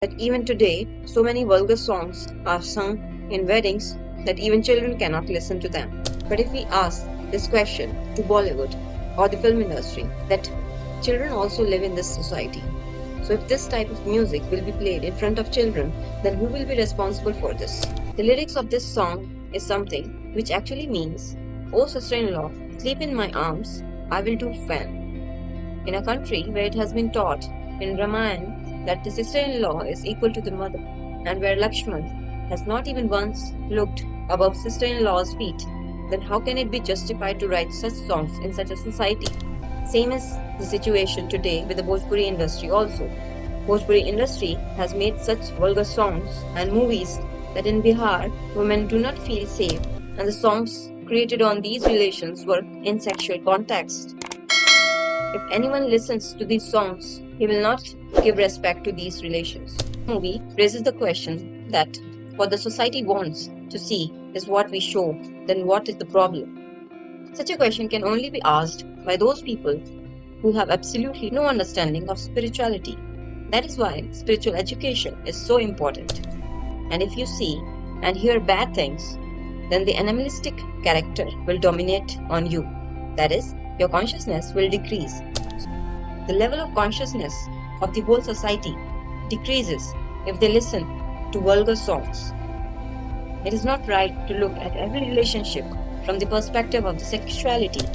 that even today so many vulgar songs are sung in weddings that even children cannot listen to them. But if we ask this question to Bollywood or the film industry, that children also live in this society. So if this type of music will be played in front of children, then who will be responsible for this? The lyrics of this song is something which actually means, "Oh sister-in-law, sleep in my arms, I will do fan." In a country where it has been taught in Ramayana that the sister-in-law is equal to the mother, and where Lakshman has not even once looked above sister-in-law's feet, then how can it be justified to write such songs in such a society? Same is the situation today with the Bhojpuri industry also. Bhojpuri industry has made such vulgar songs and movies that in Bihar women do not feel safe, and the songs created on these relations were in sexual context. If anyone listens to these songs, he will not give respect to these relations. The movie raises the question that what the society wants to see is what we show, then what is the problem? Such a question can only be asked by those people who have absolutely no understanding of spirituality. That is why spiritual education is so important. And if you see and hear bad things, then the animalistic character will dominate on you. That is, your consciousness will decrease. The level of consciousness of the whole society decreases if they listen to vulgar songs. It is not right to look at every relationship from the perspective of the sexuality.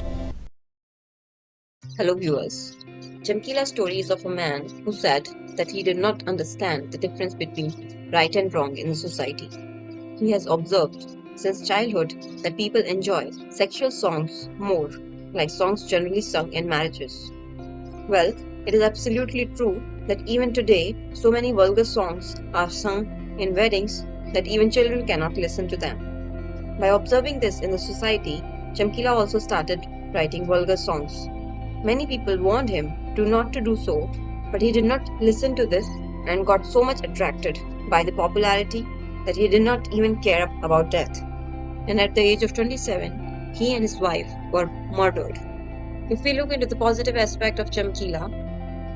Hello viewers. Chamkila's story is of a man who said that he did not understand the difference between right and wrong in the society. He has observed since childhood that people enjoy sexual songs more, like songs generally sung in marriages. Well, it is absolutely true that even today so many vulgar songs are sung in weddings that even children cannot listen to them. By observing this in the society, Chamkila also started writing vulgar songs. Many people warned him not to do so, but he did not listen to this and got so much attracted by the popularity that he did not even care about death. And at the age of 27, he and his wife were murdered. If we look into the positive aspect of Chamkila,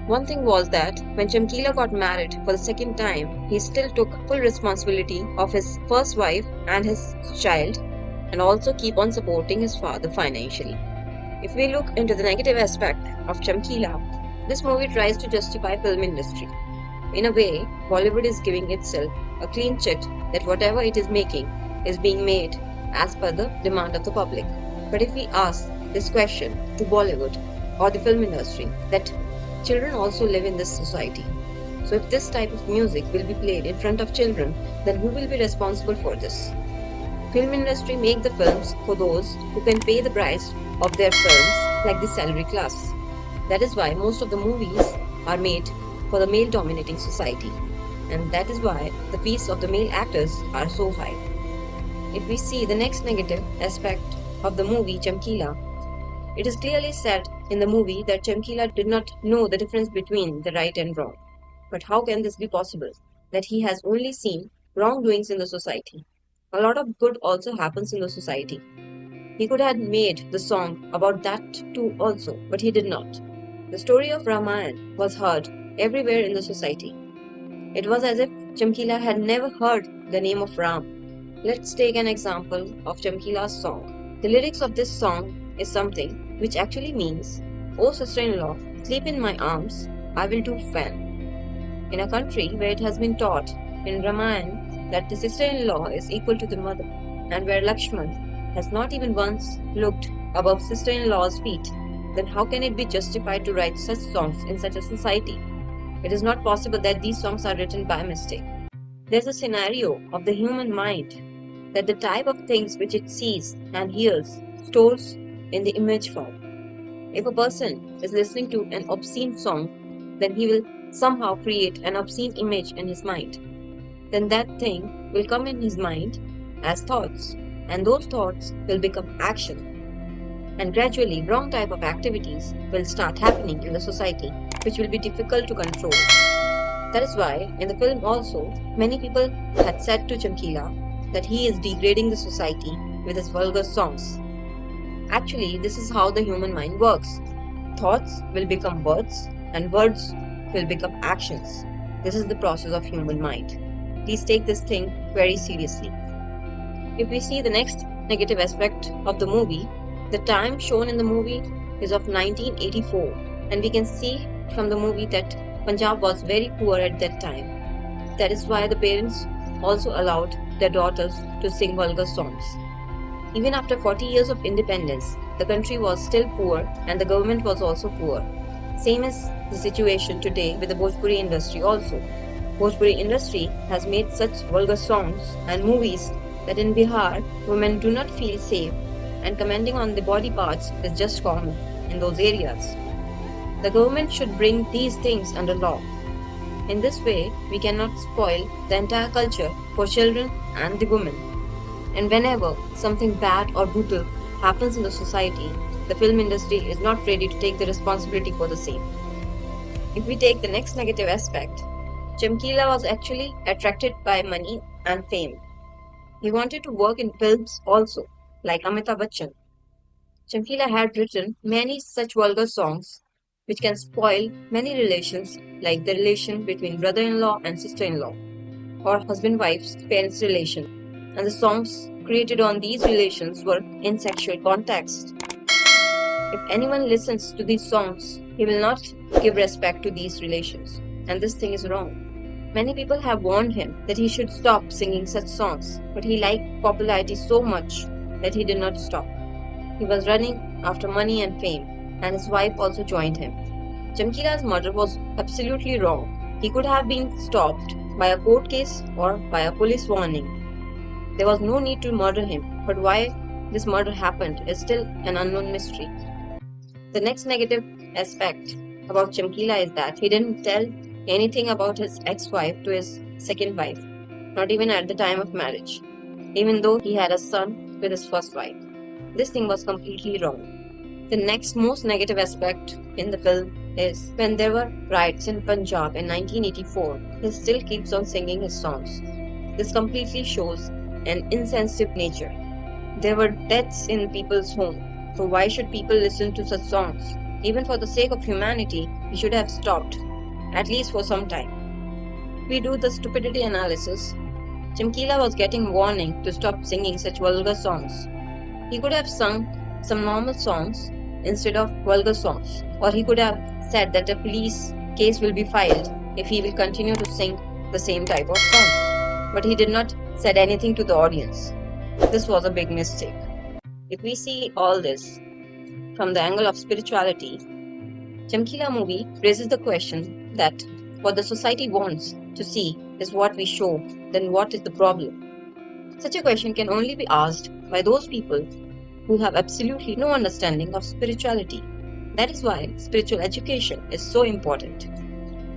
one thing was that when Chamkila got married for the second time, he still took full responsibility of his first wife and his child, and also keep on supporting his father financially. If we look into the negative aspect of Chamkila, this movie tries to justify film industry. In a way, Bollywood is giving itself a clean chit that whatever it is making is being made as per the demand of the public. But if we ask this question to Bollywood or the film industry, that children also live in this society. So if this type of music will be played in front of children, then who will be responsible for this? Film industry make the films for those who can pay the price of their films, like the salary class. That is why most of the movies are made for the male dominating society, and that is why the fees of the male actors are so high. If we see the next negative aspect of the movie Chamkila, it is clearly said in the movie that Chamkila did not know the difference between the right and wrong. But how can this be possible? That he has only seen wrongdoings in the society. A lot of good also happens in the society. He could have made the song about that too also, but he did not. The story of Ramayana was heard everywhere in the society. It was as if Chamkila had never heard the name of Ram. Let's take an example of Chamkila's song. The lyrics of this song is something which actually means, "Oh sister-in-law, sleep in my arms, I will do fan." In a country where it has been taught in Ramayana that the sister-in-law is equal to the mother, and where Lakshman has not even once looked above sister-in-law's feet, then how can it be justified to write such songs in such a society? It is not possible that these songs are written by mistake. There's a scenario of the human mind that the type of things which it sees and hears stores in the image form. If a person is listening to an obscene song, then he will somehow create an obscene image in his mind. Then that thing will come in his mind as thoughts, and those thoughts will become action. And gradually, wrong type of activities will start happening in the society, which will be difficult to control. That is why, in the film also, many people had said to Chamkila that he is degrading the society with his vulgar songs. Actually, this is how the human mind works. Thoughts will become words, and words will become actions. This is the process of human mind. Please take this thing very seriously. If we see the next negative aspect of the movie, the time shown in the movie is of 1984, and we can see from the movie that Punjab was very poor at that time. That is why the parents also allowed their daughters to sing vulgar songs. Even after 40 years of independence, the country was still poor and the government was also poor. Same is the situation today with the Bhojpuri industry also. Bhojpuri industry has made such vulgar songs and movies that in Bihar, women do not feel safe and commenting on the body parts is just common in those areas. The government should bring these things under law. In this way, we cannot spoil the entire culture for children and the women. And whenever something bad or brutal happens in the society, the film industry is not ready to take the responsibility for the same. If we take the next negative aspect, Chamkila was actually attracted by money and fame. He wanted to work in films also, like Amitabh Bachchan. Chamkila had written many such vulgar songs which can spoil many relations, like the relation between brother in law and sister in law, or husband wife's parents' relation. And the songs created on these relations were in sexual context. If anyone listens to these songs, he will not give respect to these relations, and this thing is wrong. Many people have warned him that he should stop singing such songs, but he liked popularity so much that he did not stop. He was running after money and fame, and his wife also joined him. Chamkila's murder was absolutely wrong. He could have been stopped by a court case or by a police warning. There was no need to murder him, but why this murder happened is still an unknown mystery. The next negative aspect about Chamkila is that he didn't tell anything about his ex-wife to his second wife, not even at the time of marriage, even though he had a son with his first wife. This thing was completely wrong. The next most negative aspect in the film is when there were riots in Punjab in 1984, he still keeps on singing his songs. This completely shows an insensitive nature. There were deaths in people's home, so why should people listen to such songs? Even for the sake of humanity, he should have stopped, at least for some time. We do the stupidity analysis. Chamkila was getting warning to stop singing such vulgar songs. He could have sung some normal songs instead of vulgar songs, or he could have said that a police case will be filed if he will continue to sing the same type of songs. But he did not said anything to the audience. This was a big mistake. If we see all this from the angle of spirituality, Chamkila movie raises the question that what the society wants to see is what we show, then what is the problem? Such a question can only be asked by those people who have absolutely no understanding of spirituality. That is why spiritual education is so important.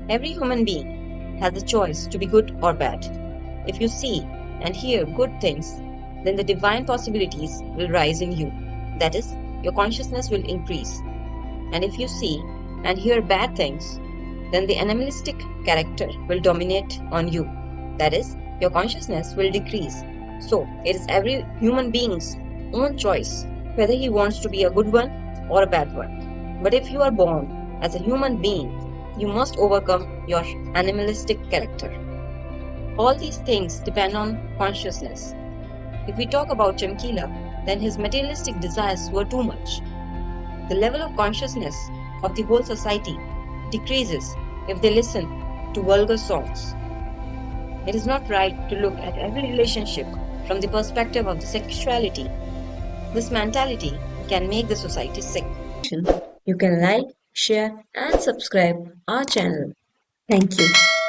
Every human being has the choice to be good or bad. If you see and hear good things, then the divine possibilities will rise in you. That is, your consciousness will increase. And if you see and hear bad things, then the animalistic character will dominate on you. That is, your consciousness will decrease. So, it is every human being's own choice whether he wants to be a good one or a bad one. But if you are born as a human being, you must overcome your animalistic character. All these things depend on consciousness. If we talk about Chamkila, then his materialistic desires were too much. The level of consciousness of the whole society decreases if they listen to vulgar songs. It is not right to look at every relationship from the perspective of the sexuality. This mentality can make the society sick. You can like, share and subscribe our channel. Thank you.